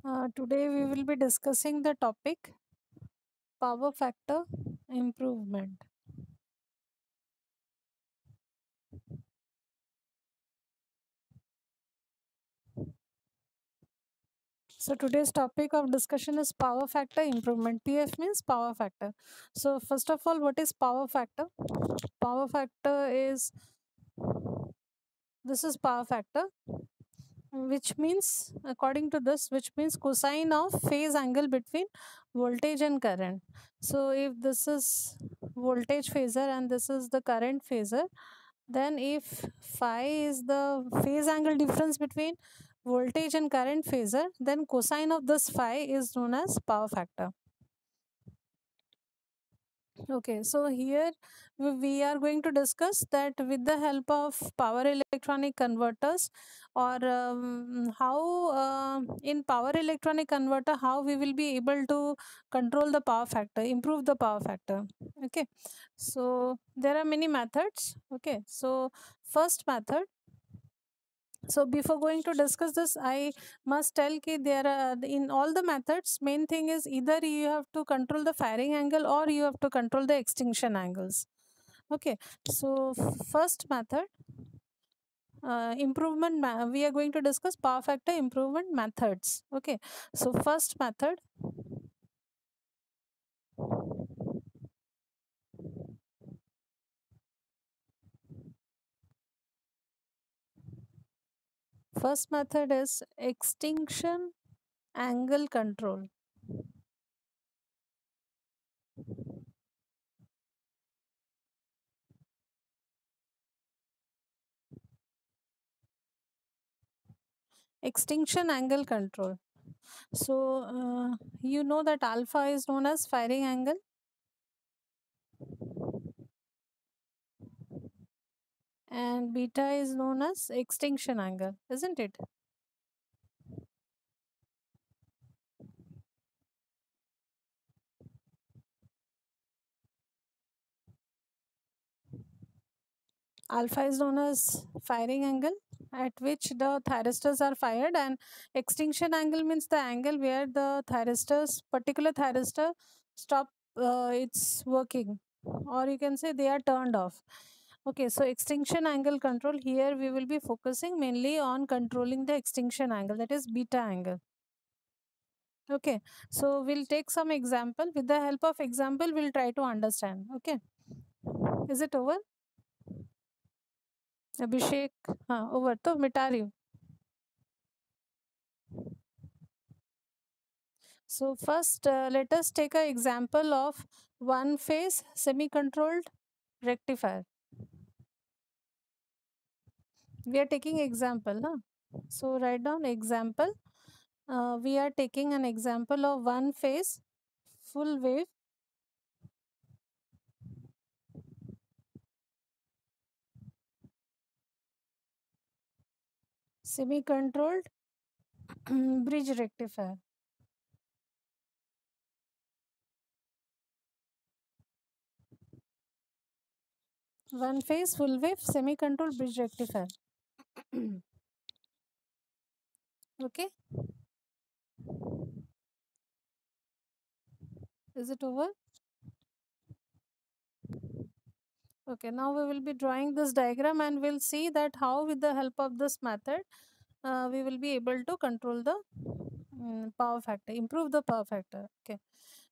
Today we will be discussing the topic power factor improvement. So today's topic of discussion is power factor improvement. PF means power factor. So first of all, what is power factor? Power factor is this is power factor, which means according to this, which means cosine of phase angle between voltage and current. So if this is voltage phasor and this is the current phasor, then if phi is the phase angle difference between voltage and current phasor, then cosine of this phi is known as power factor. Okay, so here we are going to discuss that with the help of power electronic converters, or how in power electronic converter, how we will be able to control the power factor, improve the power factor. Okay, so there are many methods. Okay, so first method, so before going to discuss this, I must tell कि there are in all the methods, main thing is either you have to control the firing angle or you have to control the extinction angles. Okay, so first method, we are going to discuss power factor improvement methods. Okay, so first method is extinction angle control. Extinction angle control. So you know that alpha is known as firing angle and beta is known as extinction angle, isn't it? Alpha is known as firing angle at which the thyristors are fired, and extinction angle means the angle where the thyristors, particular thyristor, stop its working, or you can say they are turned off. Okay, so extinction angle control, here we will be focusing mainly on controlling the extinction angle, that is beta angle. Okay, so we'll take some example. With the help of example, we'll try to understand. Okay, is it over? अभिषेक, हाँ over, तो मिटा रही हूँ. So first, let us take an example of one phase semi-controlled rectifier. We are taking example, huh? So write down example. We are taking an example of one phase full wave semi-controlled bridge rectifier. One phase full wave semi-controlled bridge rectifier. Okay, is it over? Okay, now we will be drawing this diagram and we'll see that how with the help of this method we will be able to control the power factor, improve the power factor. Okay,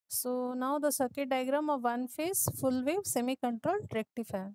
so now the circuit diagram of one phase full wave semi-controlled rectifier.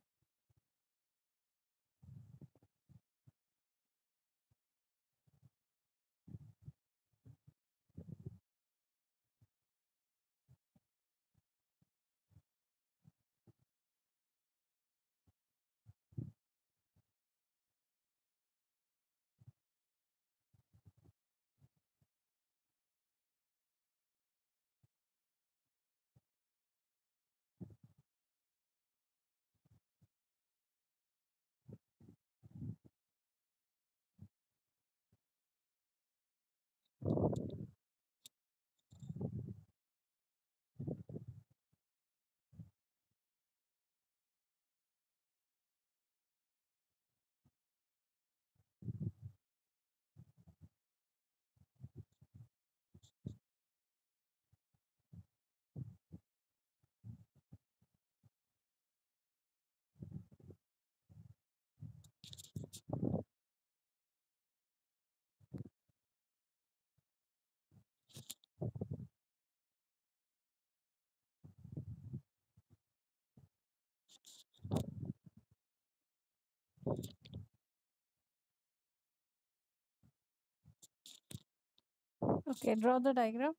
Okay, draw the diagram.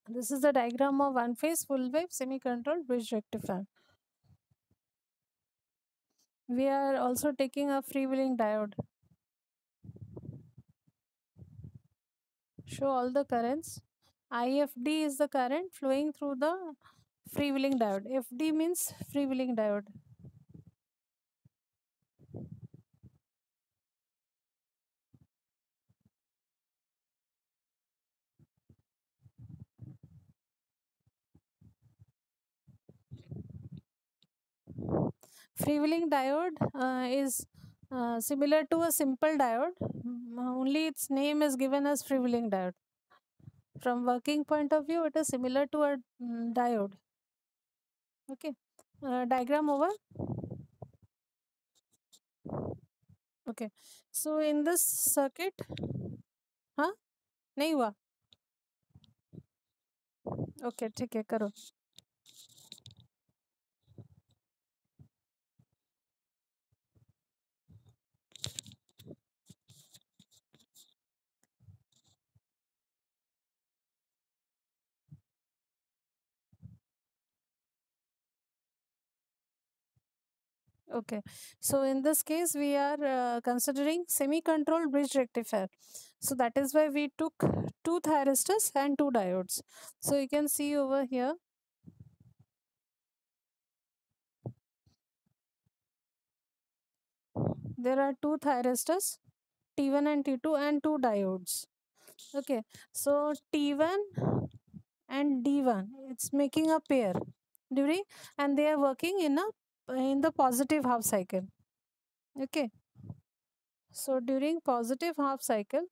This is the diagram of one phase full wave semi-controlled bridge rectifier. We are also taking a freewheeling diode. Show all the currents. IFD is the current flowing through the freewheeling diode. FD means freewheeling diode. Freewheeling diode is similar to a simple diode, only its name is given as freewheeling diode. From working point of view, it is similar to a diode. Okay, diagram over. Okay, so in this circuit, हाँ नहीं हुआ. Okay, ठीक है करो. Okay, so in this case, we are considering semi-controlled bridge rectifier. So that is why we took two thyristors and two diodes. So you can see over here, there are two thyristors, T1 and T2, and two diodes. Okay, so T1 and D1, it's making a pair during, and they are working in the positive half cycle. Okay, so during positive half cycle,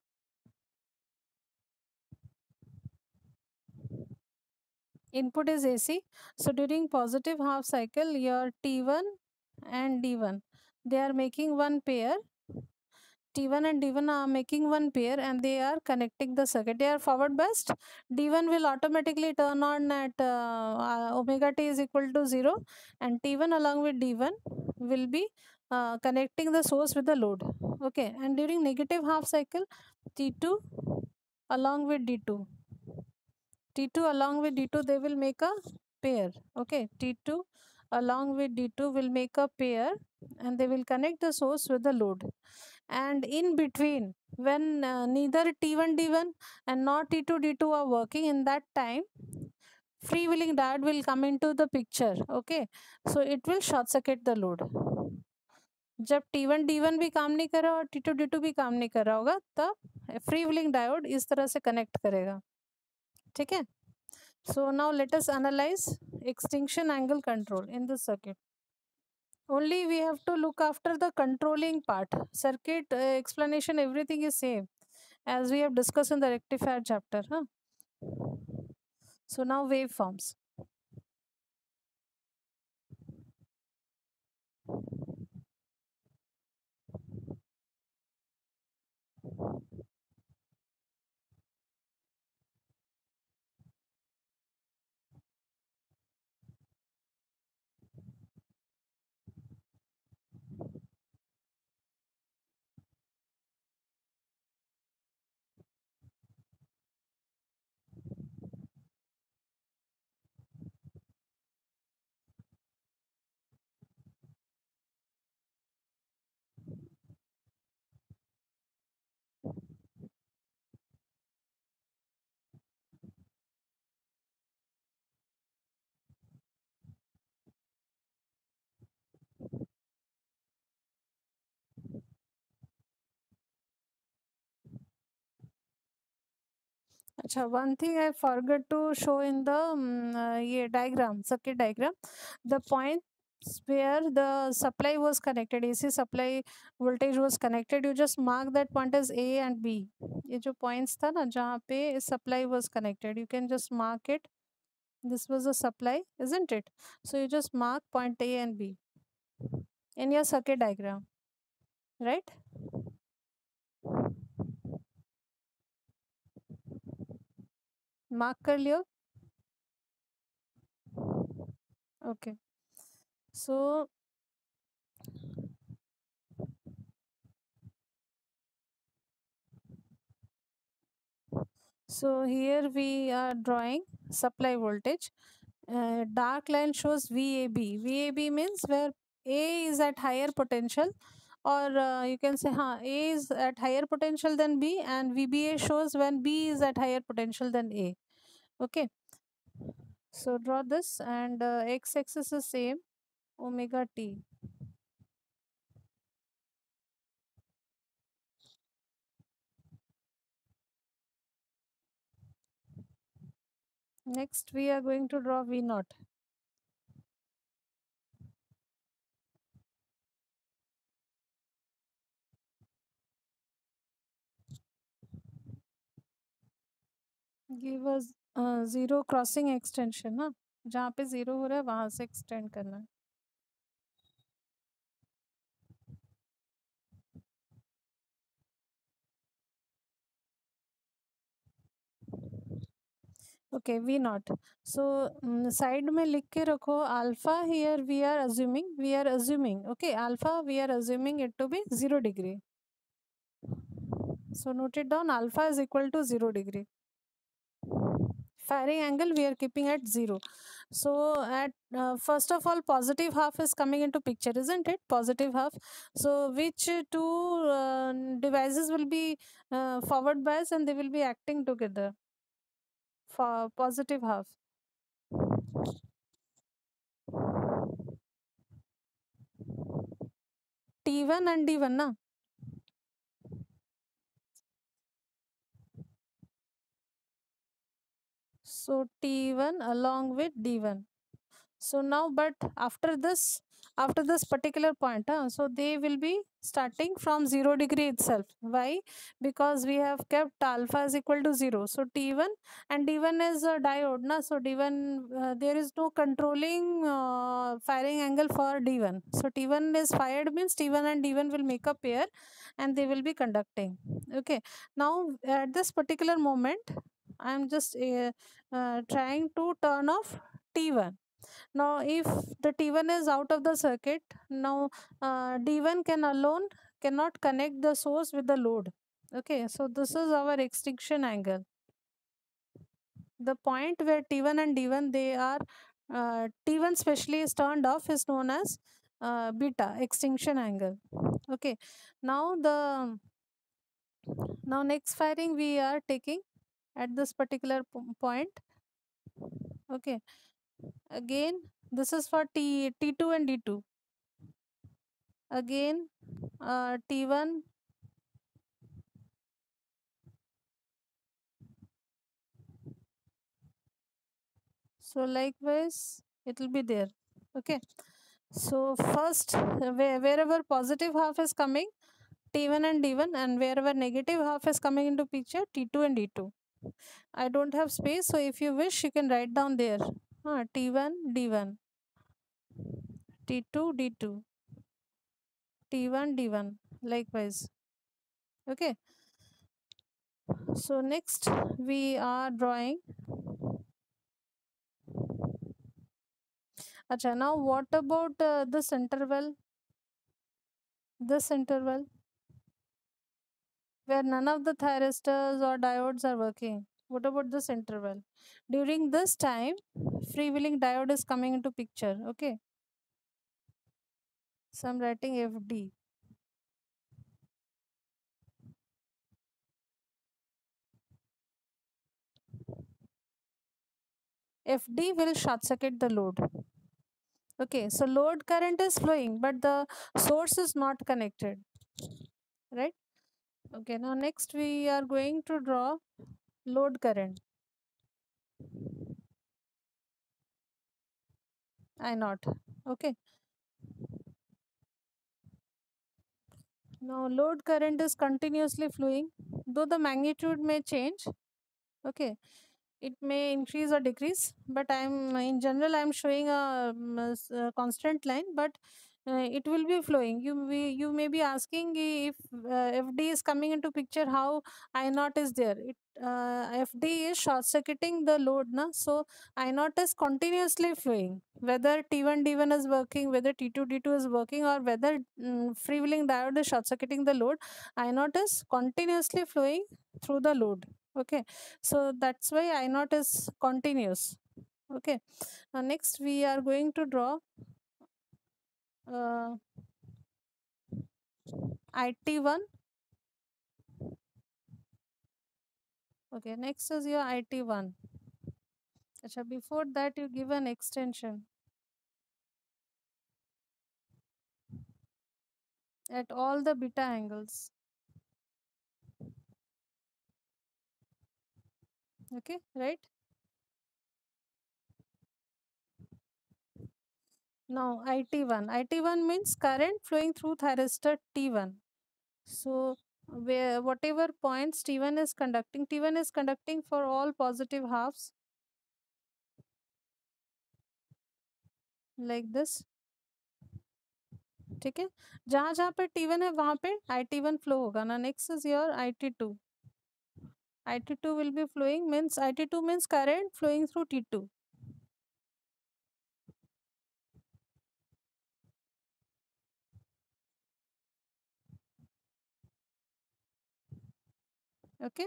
input is AC. So during positive half cycle, your T1 and D1, they are making one pair. T1 and D1 are making one pair and they are connecting the circuit. They are forward biased. D1 will automatically turn on at omega t is equal to 0, and T1 along with D1 will be connecting the source with the load. Okay, and during negative half cycle, T2 along with D2. T2 along with D2, they will make a pair. Okay, T2 along with D2 will make a pair and they will connect the source with the load. And in between, when neither T1 D1 and not T2 D2 are working, in that time freewheeling diode will come into the picture. Okay, so it will short circuit the load. जब T1 D1 भी काम नहीं कर रहा और T2 D2 भी काम नहीं कर रहा होगा, तब freewheeling diode इस तरह से connect करेगा. ठीक है. So now let us analyze extinction angle control in this circuit. Only we have to look after the controlling part. Circuit explanation, everything is same as we have discussed in the rectifier chapter. Huh? So now waveforms. Acha, one thing I forgot to show in the diagram, circuit diagram, the points where the supply was connected, AC supply voltage was connected, you just mark that point as A and B. ये जो points था ना जहाँ पे supply was connected, you can just mark it. This was a supply, isn't it? So you just mark point A and B in your circuit diagram, right? Mark कर लियो. Okay. So So here we are drawing supply voltage. Dark line shows VAB. VAB means where A is at higher potential, or you can say A is at higher potential than B, and VBA shows when B is at higher potential than A. Okay, so draw this, and x axis is same, omega t. Next we are going to draw V naught. Give us zero crossing extension ना, जहाँ पे zero हो रहा है वहां से extend करना है. Okay, we not. So side में लिख के रखो alpha. Here we are assuming okay, alpha we are assuming it to be 0 degree. So note it down, alpha is equal to 0 degree. Firing angle we are keeping at 0. So at first of all, positive half is coming into picture, isn't it? Positive half. So which two devices will be forward bias and they will be acting together for positive half? T1 and D1 na. So T1 along with D1. So now, but after this particular point, so they will be starting from 0 degree itself. Why? Because we have kept alpha is equal to 0. So T1 and D1 is a diode, na. So D1, there is no controlling firing angle for D1. So T1 is fired means T1 and D1 will make a pair and they will be conducting. Okay. Now at this particular moment, I am just trying to turn off T1. Now if the T1 is out of the circuit, now D1 cannot connect the source with the load. Okay, so this is our extinction angle. The point where T1 and D1 they are T1 specially is turned off is known as beta, extinction angle. Okay, now the now next firing we are taking at this particular point. Okay, again this is for T2 and D2. Again T1. So likewise it will be there. Okay, so first wherever positive half is coming, T1 and D1, and wherever negative half is coming into picture, T2 and D2. I don't have space, so if you wish you can write down there. T1 D1, T2 D2, T1 D1, likewise. Okay, so next we are drawing. Acha, now what about this interval? This interval where none of the thyristors or diodes are working. What about this interval? During this time, freewheeling diode is coming into picture. Okay, so I'm writing FD. FD will short circuit the load. Okay, so load current is flowing, but the source is not connected, right? Okay, now next we are going to draw load current. I naught. Okay, now load current is continuously flowing, though the magnitude may change. Okay, it may increase or decrease, but I'm in general I'm showing a constant line, but it will be flowing. You may be asking if FD is coming into picture, how I naught is there. FD is short circuiting the load na, so I naught is continuously flowing, whether T1 D1 is working, whether T2 D2 is working, or whether freewheeling diode is short circuiting the load. I naught is continuously flowing through the load. Okay, so that's why I naught is continuous. Okay, next we are going to draw uh, IT1. Okay, next is your IT1. Acha, before that you give an extension at all the beta angles. Okay, right? Now IT1. IT1 means current flowing through thyristor T1. So where whatever points T1 is conducting, T1 is conducting for all positive halves like this. ठीक है, जहां जहां पे T1 है वहां पे IT1 flow होगा ना. Next is your IT2. IT2 will be flowing means IT2 means current flowing through T2. Okay,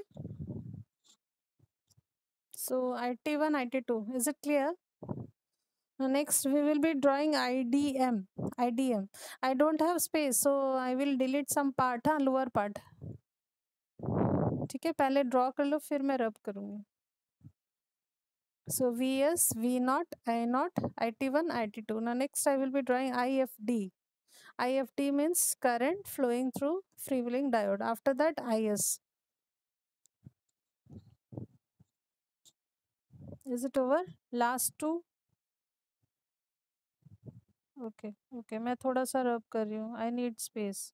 so IT1, IT2, is it clear? Now next we will be drawing IDM. IDM. I don't have space, so I will delete some part, हाँ lower part. ठीक है, पहले draw कर लो फिर मैं rub करूँगी. So VS, V naught, I naught, IT1, IT2. Now next I will be drawing IFD. IFD means current flowing through freewheeling diode. After that IS. Is it over? Last two. Okay, okay. मैं थोड़ा सा rub कर रही हूँ. I need space.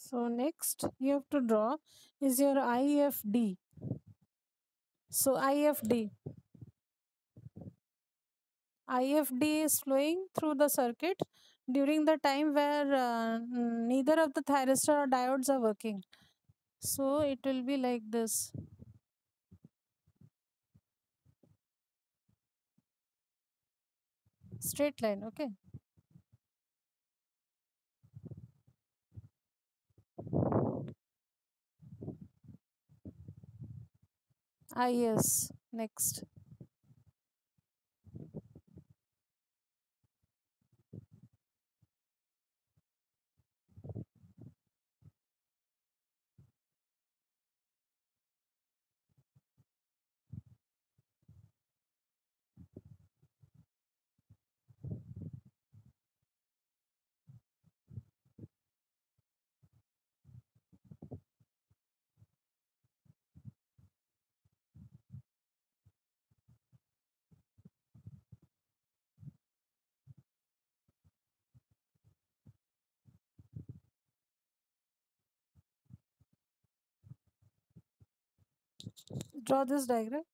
So next you have to draw is your IFD. So IFD is flowing through the circuit during the time where neither of the thyristor or diodes are working. So it will be like this. Straight line, okay? IS next. Draw this diagram.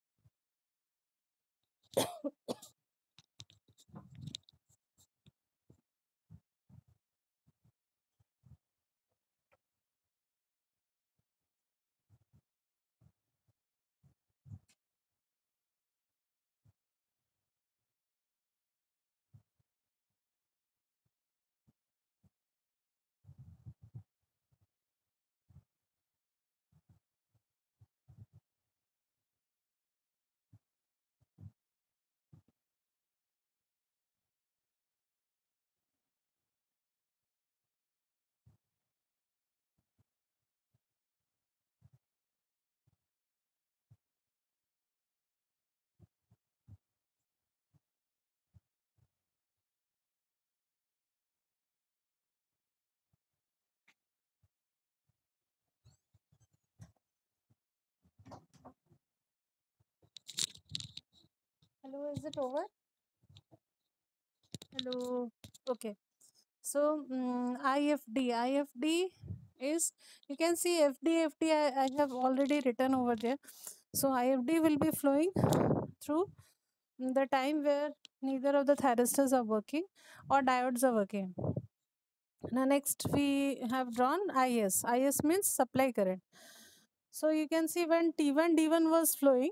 Hello, is it over? Hello. Okay. So IFD is, you can see FD I have already written over there. So IFD will be flowing through the time where neither of the thyristors are working or diodes are working. Now next we have drawn IS. IS means supply current. So you can see when T1 D1 was flowing,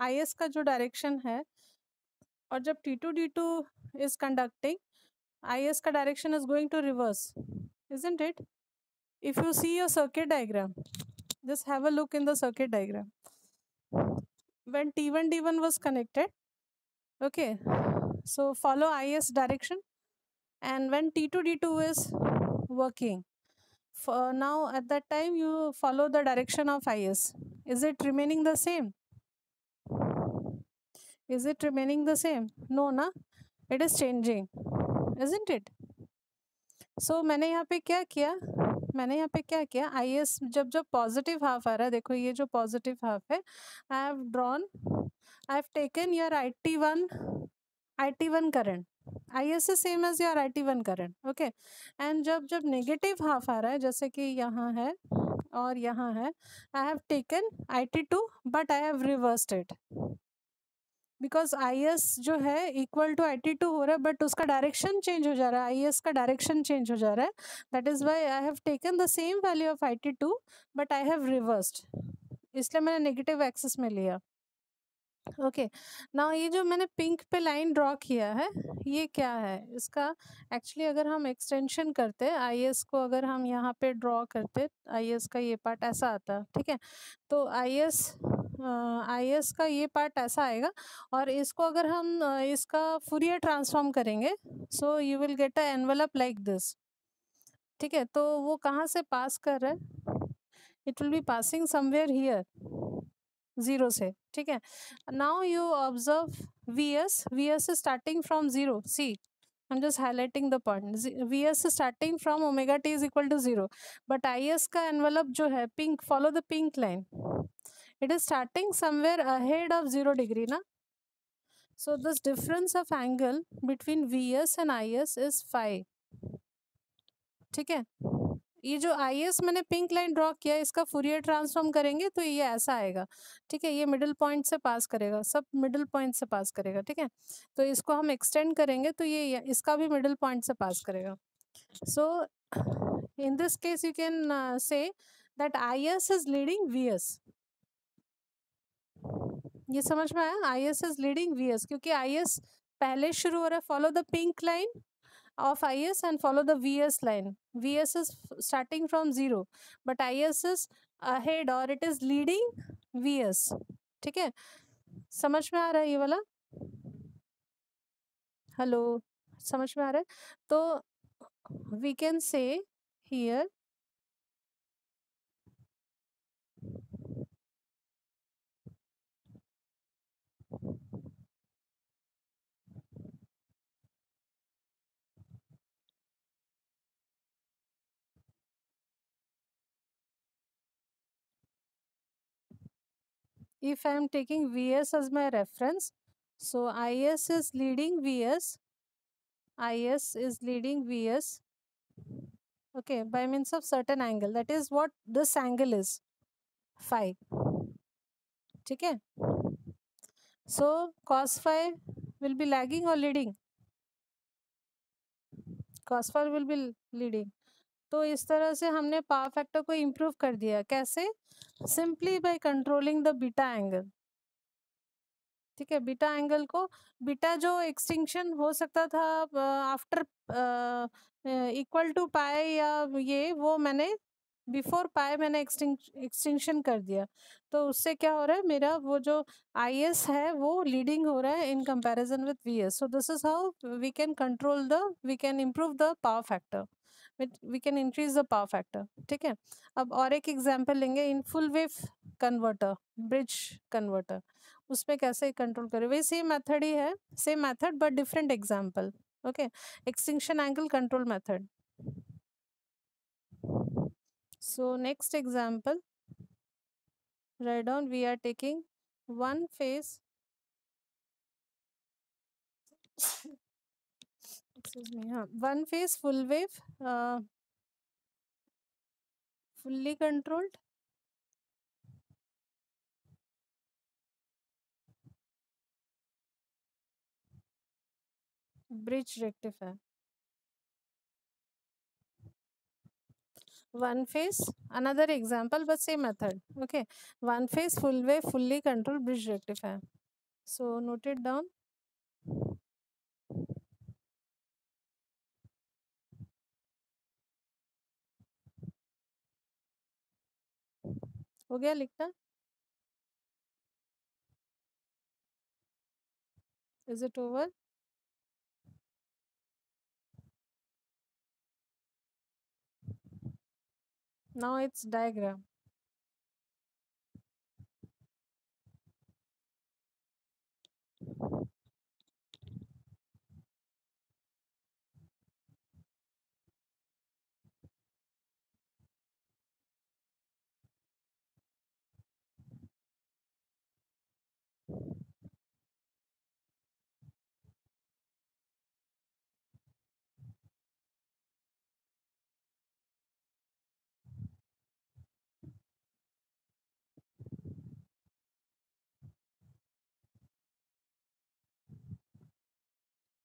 IS का जो direction है और जब T2 D2 is conducting, IS का direction is going to reverse, isn't it? If you see your circuit diagram, just have a look in the circuit diagram. When T1 D1 was connected, okay, so follow IS direction, and when T2 D2 is working, for now at that time you follow the direction of IS. Is it remaining the same? Is it remaining the same? No, na? It is changing, isn't it? So मैंने यहाँ पे क्या किया, मैंने यहाँ पे क्या किया, आई एस जब जब पॉजिटिव हाफ आ रहा है, देखो ये जो पॉजिटिव हाफ है, I have drawn, I have taken your IT1 current, I S is same as your IT1 current, okay. And जब जब नेगेटिव हाफ आ रहा है, जैसे कि यहाँ है और यहाँ है, I have taken IT2 but I have reversed it, because I S जो है इक्वल टू IT2 हो रहा है, बट उसका डायरेक्शन चेंज हो जा रहा है, आई एस का डायरेक्शन चेंज हो जा रहा है. That is why I have taken the same value of IT2 but I have reversed, इसलिए मैंने नेगेटिव एक्सिस में लिया. ओके. नाउ ये जो मैंने पिंक पे लाइन ड्रॉ किया है, ये क्या है इसका, एक्चुअली अगर हम एक्सटेंशन करते आई एस को, अगर हम यहाँ पे ड्रॉ करते आई एस का ये पार्ट ऐसा आता, ठीक है, तो आई एस का ये पार्ट ऐसा आएगा, और इसको अगर हम इसका फूरियर ट्रांसफॉर्म करेंगे, so you will get a envelope like this, ठीक है. तो वो कहाँ से पास कर रहा है, it will be passing somewhere here, zero से, ठीक है. Now you observe V S is starting from zero, see I'm just highlighting the point. VS is starting from omega t is equal to 0. But IS का envelope जो है pink, follow the pink line. It is starting somewhere ahead of 0 degree ना. So this difference of angle between VS and IS is phi. ठीक है. ये जो IS मैंने pink line draw किया, इसका फूरियर ट्रांसफॉर्म करेंगे तो ये ऐसा आएगा, ठीक है. ये मिडिल पॉइंट से पास करेगा, सब मिडिल पॉइंट से पास करेगा, ठीक है. तो इसको हम एक्सटेंड करेंगे तो ये इसका भी मिडिल पॉइंट से पास करेगा. So in this case you can say that IS is leading VS. ये समझ में आया, IS is leading VS, क्योंकि IS पहले शुरू हो रहा है, follow the pink line of IS and follow the VS line. VS is starting from 0 but IS is ahead or it is leading VS, ठीक है. समझ में आ रहा है ये वाला, हेलो, समझ में आ रहा है. तो we can say here if I am taking VS as my reference, so IS is leading VS, IS is leading VS, okay, by means of certain angle, that is what this angle is, phi, ठीक है. So cos phi will be lagging or leading, cos phi will be leading. तो इस तरह से हमने power factor को improve कर दिया, कैसे, simply by controlling the beta angle, ठीक है. बीटा एंगल को, बीटा जो एक्सटिंक्शन हो सकता था आफ्टर इक्वल टू पाई या ये, वो मैंने बिफोर पाई मैंने एक्सटिंक्शन कर दिया. तो उससे क्या हो रहा है, मेरा वो जो आई एस है वो लीडिंग हो रहा है in comparison with V S. So this is how we can control the, we can improve the power factor, we can increase the power factor, ठीक है. अब और एक एग्जाम्पल लेंगे in full wave converter, bridge converter, उसमें कैसे control करें, वही सेम मेथड ही है, same method but different example, okay. Extinction angle control method. So next example, write down, we are taking one phase Excuse me. Huh. One phase full wave, fully controlled. Bridge rectifier. One phase, another example, but same method. Okay. One phase full wave, fully controlled bridge rectifier. So note it down. हो गया लिखना? Is it over? Now it's diagram.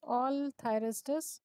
All thyristors.